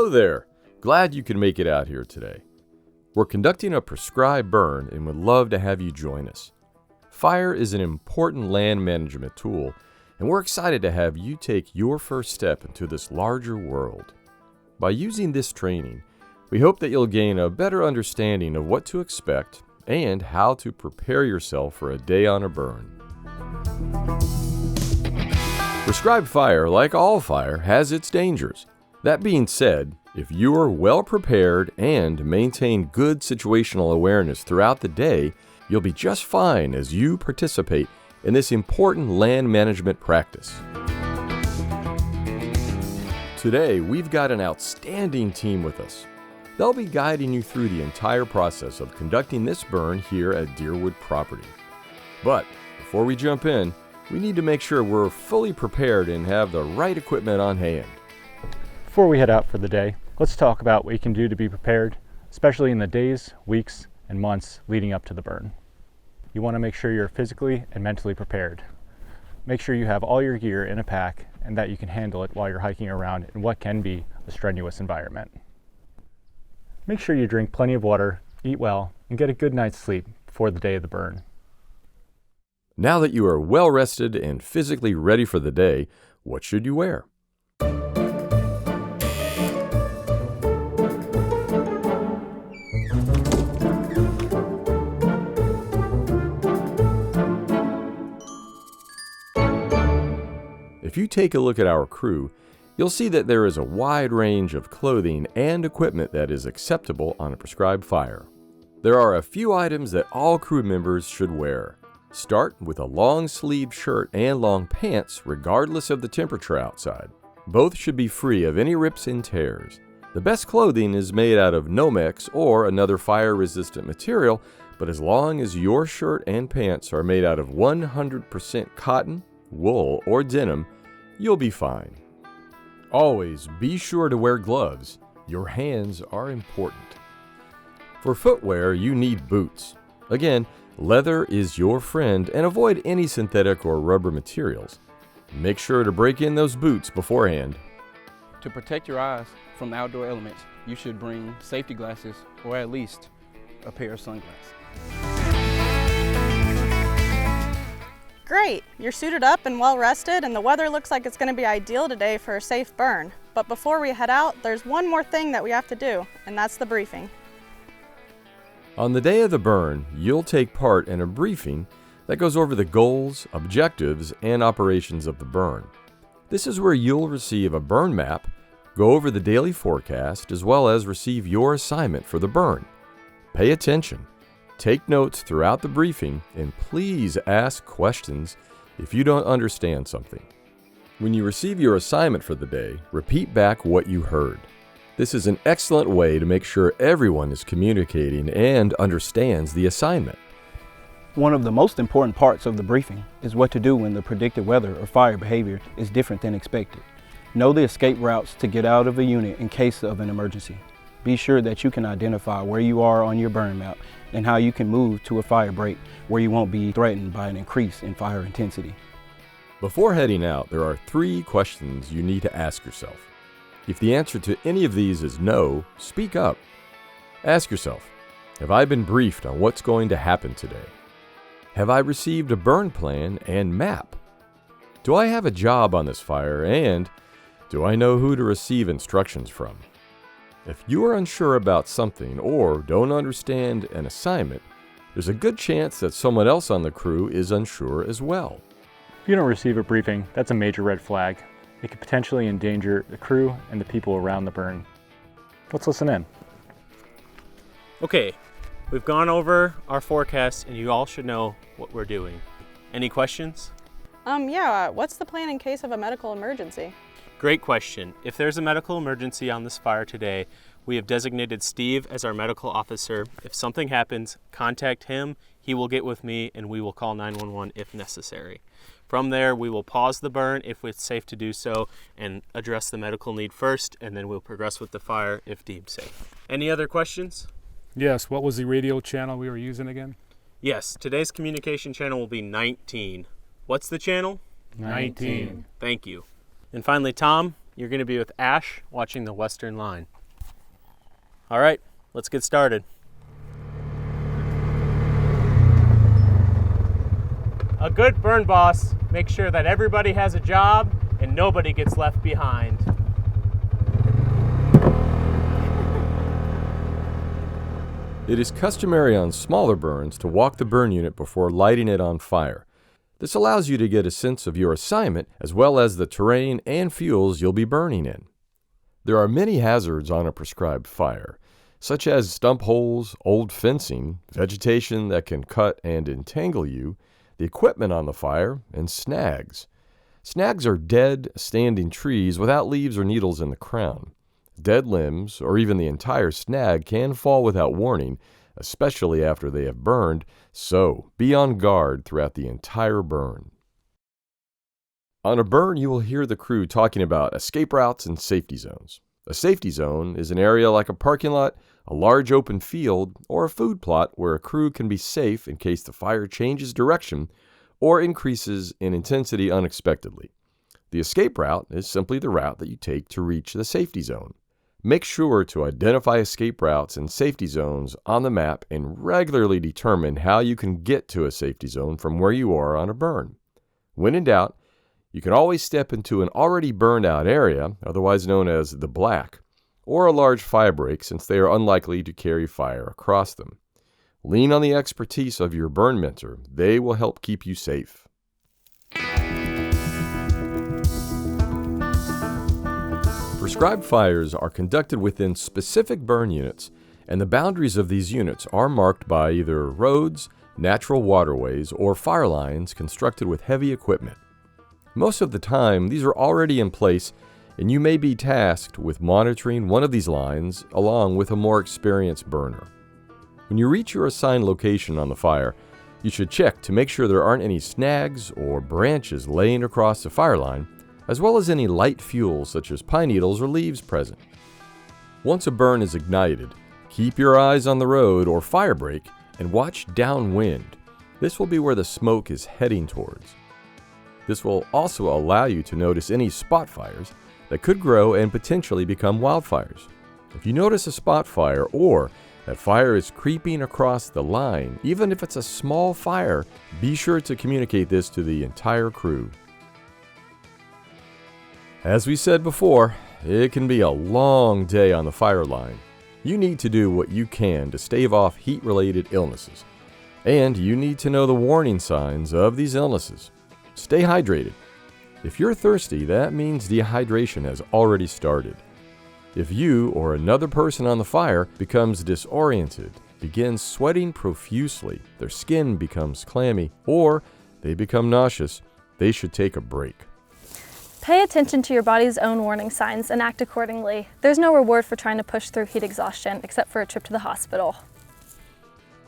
Hello there. Glad you can make it out here today. We're conducting a prescribed burn and would love to have you join us. Fire is an important land management tool, and we're excited to have you take your first step into this larger world. By using this training, we hope that you'll gain a better understanding of what to expect and how to prepare yourself for a day on a burn. Prescribed fire, like all fire, has its dangers. That being said, if you are well prepared and maintain good situational awareness throughout the day, you'll be just fine as you participate in this important land management practice. Today, we've got an outstanding team with us. They'll be guiding you through the entire process of conducting this burn here at Deerwood property. But before we jump in, we need to make sure we're fully prepared and have the right equipment on hand. Before we head out for the day, let's talk about what you can do to be prepared, especially in the days, weeks, and months leading up to the burn. You want to make sure you're physically and mentally prepared. Make sure you have all your gear in a pack and that you can handle it while you're hiking around in what can be a strenuous environment. Make sure you drink plenty of water, eat well, and get a good night's sleep before the day of the burn. Now that you are well rested and physically ready for the day, what should you wear? If you take a look at our crew, you'll see that there is a wide range of clothing and equipment that is acceptable on a prescribed fire. There are a few items that all crew members should wear. Start with a long-sleeved shirt and long pants regardless of the temperature outside. Both should be free of any rips and tears. The best clothing is made out of Nomex or another fire-resistant material, but as long as your shirt and pants are made out of 100% cotton, wool, or denim, you'll be fine. Always be sure to wear gloves. Your hands are important. For footwear, you need boots. Again, leather is your friend and avoid any synthetic or rubber materials. Make sure to break in those boots beforehand. To protect your eyes from the outdoor elements, you should bring safety glasses or at least a pair of sunglasses. Great, you're suited up and well rested, and the weather looks like it's going to be ideal today for a safe burn. But before we head out, there's one more thing that we have to do, and that's the briefing. On the day of the burn, you'll take part in a briefing that goes over the goals, objectives, and operations of the burn. This is where you'll receive a burn map, go over the daily forecast, as well as receive your assignment for the burn. Pay attention. Take notes throughout the briefing, and please ask questions if you don't understand something. When you receive your assignment for the day, repeat back what you heard. This is an excellent way to make sure everyone is communicating and understands the assignment. One of the most important parts of the briefing is what to do when the predicted weather or fire behavior is different than expected. Know the escape routes to get out of a unit in case of an emergency. Be sure that you can identify where you are on your burn map and how you can move to a fire break where you won't be threatened by an increase in fire intensity. Before heading out, there are 3 questions you need to ask yourself. If the answer to any of these is no, speak up. Ask yourself, have I been briefed on what's going to happen today? Have I received a burn plan and map? Do I have a job on this fire, and do I know who to receive instructions from? If you are unsure about something or don't understand an assignment, there's a good chance that someone else on the crew is unsure as well. If you don't receive a briefing, that's a major red flag. It could potentially endanger the crew and the people around the burn. Let's listen in. Okay, we've gone over our forecast and you all should know what we're doing. Any questions? What's the plan in case of a medical emergency? Great question. If there's a medical emergency on this fire today, we have designated Steve as our medical officer. If something happens, contact him. He will get with me and we will call 911 if necessary. From there, we will pause the burn if it's safe to do so and address the medical need first, and then we'll progress with the fire if deemed safe. Any other questions? Yes, what was the radio channel we were using again? Yes, today's communication channel will be 19. What's the channel? 19. Thank you. And finally, Tom, you're going to be with Ash watching the Western Line. All right, let's get started. A good burn boss makes sure that everybody has a job and nobody gets left behind. It is customary on smaller burns to walk the burn unit before lighting it on fire. This allows you to get a sense of your assignment as well as the terrain and fuels you'll be burning in. There are many hazards on a prescribed fire, such as stump holes, old fencing, vegetation that can cut and entangle you, the equipment on the fire, and snags. Snags are dead, standing trees without leaves or needles in the crown. Dead limbs, or even the entire snag, can fall without warning, especially after they have burned, so be on guard throughout the entire burn. On a burn, you will hear the crew talking about escape routes and safety zones. A safety zone is an area like a parking lot, a large open field, or a food plot where a crew can be safe in case the fire changes direction or increases in intensity unexpectedly. The escape route is simply the route that you take to reach the safety zone. Make sure to identify escape routes and safety zones on the map and regularly determine how you can get to a safety zone from where you are on a burn. When in doubt, you can always step into an already burned out area, otherwise known as the black, or a large fire break since they are unlikely to carry fire across them. Lean on the expertise of your burn mentor. They will help keep you safe. Prescribed fires are conducted within specific burn units, and the boundaries of these units are marked by either roads, natural waterways, or fire lines constructed with heavy equipment. Most of the time, these are already in place, and you may be tasked with monitoring one of these lines along with a more experienced burner. When you reach your assigned location on the fire, you should check to make sure there aren't any snags or branches laying across the fire line, as well as any light fuels such as pine needles or leaves present. Once a burn is ignited, keep your eyes on the road or fire break and watch downwind. This will be where the smoke is heading towards. This will also allow you to notice any spot fires that could grow and potentially become wildfires. If you notice a spot fire or that fire is creeping across the line, even if it's a small fire, be sure to communicate this to the entire crew. As we said before, it can be a long day on the fire line. You need to do what you can to stave off heat-related illnesses, and you need to know the warning signs of these illnesses. Stay hydrated. If you're thirsty, that means dehydration has already started. If you or another person on the fire becomes disoriented, begins sweating profusely, their skin becomes clammy, or they become nauseous, they should take a break. Pay attention to your body's own warning signs and act accordingly. There's no reward for trying to push through heat exhaustion except for a trip to the hospital.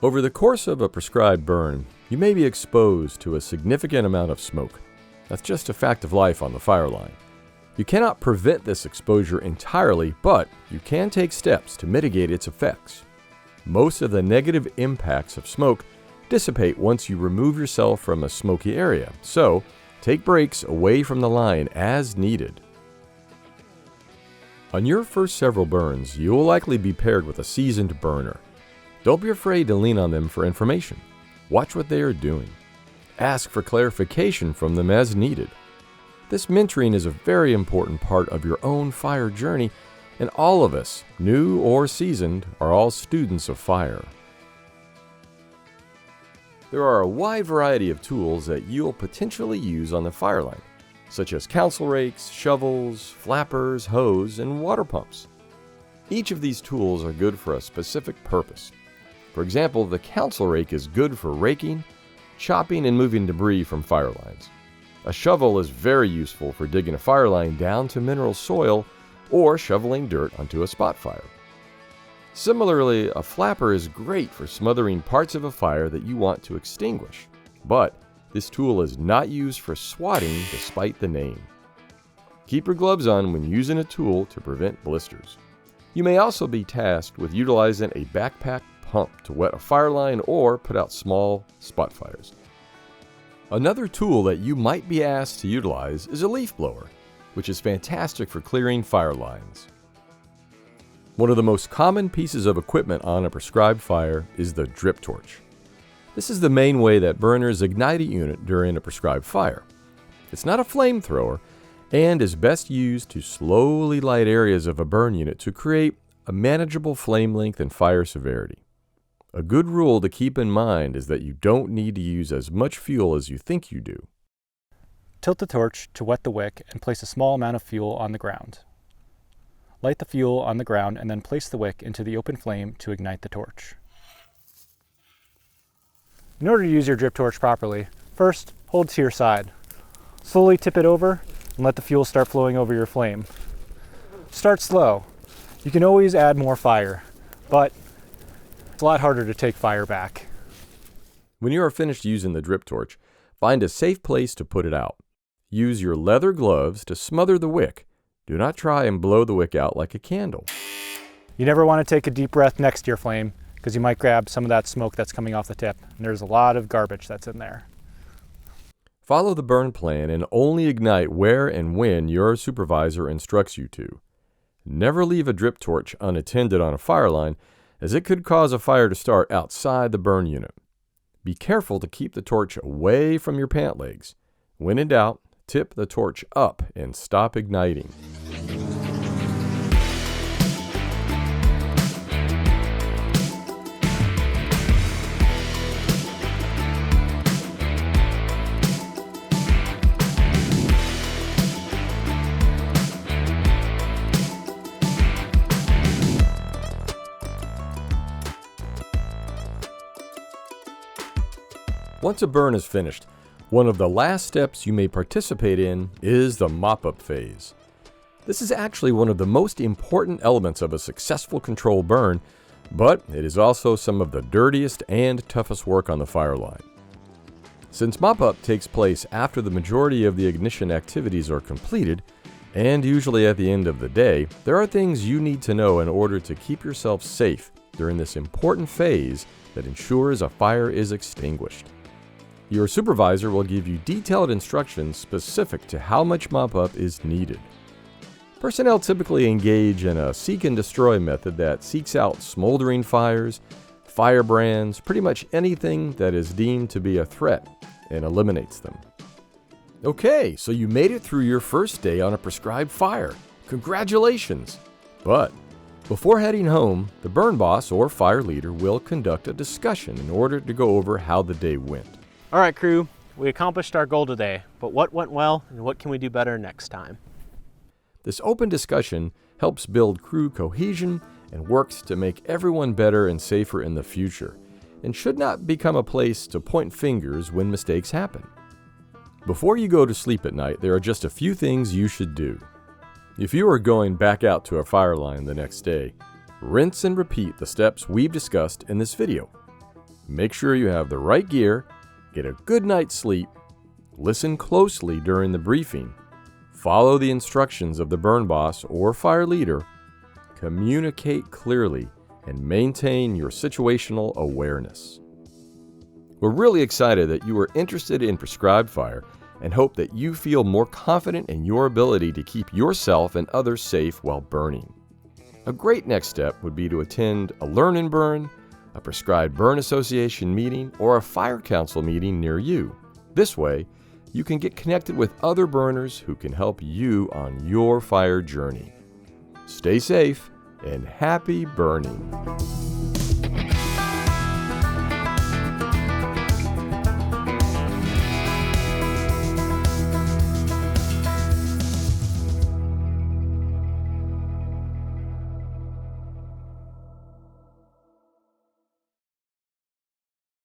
Over the course of a prescribed burn, you may be exposed to a significant amount of smoke. That's just a fact of life on the fire line. You cannot prevent this exposure entirely, but you can take steps to mitigate its effects. Most of the negative impacts of smoke dissipate once you remove yourself from a smoky area, so take breaks away from the line as needed. On your first several burns, you will likely be paired with a seasoned burner. Don't be afraid to lean on them for information. Watch what they are doing. Ask for clarification from them as needed. This mentoring is a very important part of your own fire journey, and all of us, new or seasoned, are all students of fire. There are a wide variety of tools that you'll potentially use on the fire line, such as council rakes, shovels, flappers, hose, and water pumps. Each of these tools are good for a specific purpose. For example, the council rake is good for raking, chopping, and moving debris from fire lines. A shovel is very useful for digging a fire line down to mineral soil or shoveling dirt onto a spot fire. Similarly, a flapper is great for smothering parts of a fire that you want to extinguish, but this tool is not used for swatting despite the name. Keep your gloves on when using a tool to prevent blisters. You may also be tasked with utilizing a backpack pump to wet a fire line or put out small spot fires. Another tool that you might be asked to utilize is a leaf blower, which is fantastic for clearing fire lines. One of the most common pieces of equipment on a prescribed fire is the drip torch. This is the main way that burners ignite a unit during a prescribed fire. It's not a flamethrower and is best used to slowly light areas of a burn unit to create a manageable flame length and fire severity. A good rule to keep in mind is that you don't need to use as much fuel as you think you do. Tilt the torch to wet the wick and place a small amount of fuel on the ground. Light the fuel on the ground and then place the wick into the open flame to ignite the torch. In order to use your drip torch properly, first hold to your side. Slowly tip it over and let the fuel start flowing over your flame. Start slow. You can always add more fire, but it's a lot harder to take fire back. When you are finished using the drip torch, find a safe place to put it out. Use your leather gloves to smother the wick. Do not try and blow the wick out like a candle. You never want to take a deep breath next to your flame because you might grab some of that smoke that's coming off the tip, and there's a lot of garbage that's in there. Follow the burn plan and only ignite where and when your supervisor instructs you to. Never leave a drip torch unattended on a fire line, as it could cause a fire to start outside the burn unit. Be careful to keep the torch away from your pant legs. When in doubt, tip the torch up and stop igniting. Once a burn is finished, one of the last steps you may participate in is the mop-up phase. This is actually one of the most important elements of a successful controlled burn, but it is also some of the dirtiest and toughest work on the fire line. Since mop-up takes place after the majority of the ignition activities are completed, and usually at the end of the day, there are things you need to know in order to keep yourself safe during this important phase that ensures a fire is extinguished. Your supervisor will give you detailed instructions specific to how much mop-up is needed. Personnel typically engage in a seek and destroy method that seeks out smoldering fires, firebrands, pretty much anything that is deemed to be a threat, and eliminates them. Okay, so you made it through your first day on a prescribed fire. Congratulations! But before heading home, the burn boss or fire leader will conduct a discussion in order to go over how the day went. All right, crew, we accomplished our goal today, but what went well and what can we do better next time? This open discussion helps build crew cohesion and works to make everyone better and safer in the future, and should not become a place to point fingers when mistakes happen. Before you go to sleep at night, there are just a few things you should do. If you are going back out to a fire line the next day, rinse and repeat the steps we've discussed in this video. Make sure you have the right gear, get a good night's sleep, listen closely during the briefing, follow the instructions of the burn boss or fire leader, communicate clearly, and maintain your situational awareness. We're really excited that you are interested in prescribed fire and hope that you feel more confident in your ability to keep yourself and others safe while burning. A great next step would be to attend a Learn and Burn, a prescribed burn association meeting, or a fire council meeting near you. This way, you can get connected with other burners who can help you on your fire journey. Stay safe and happy burning.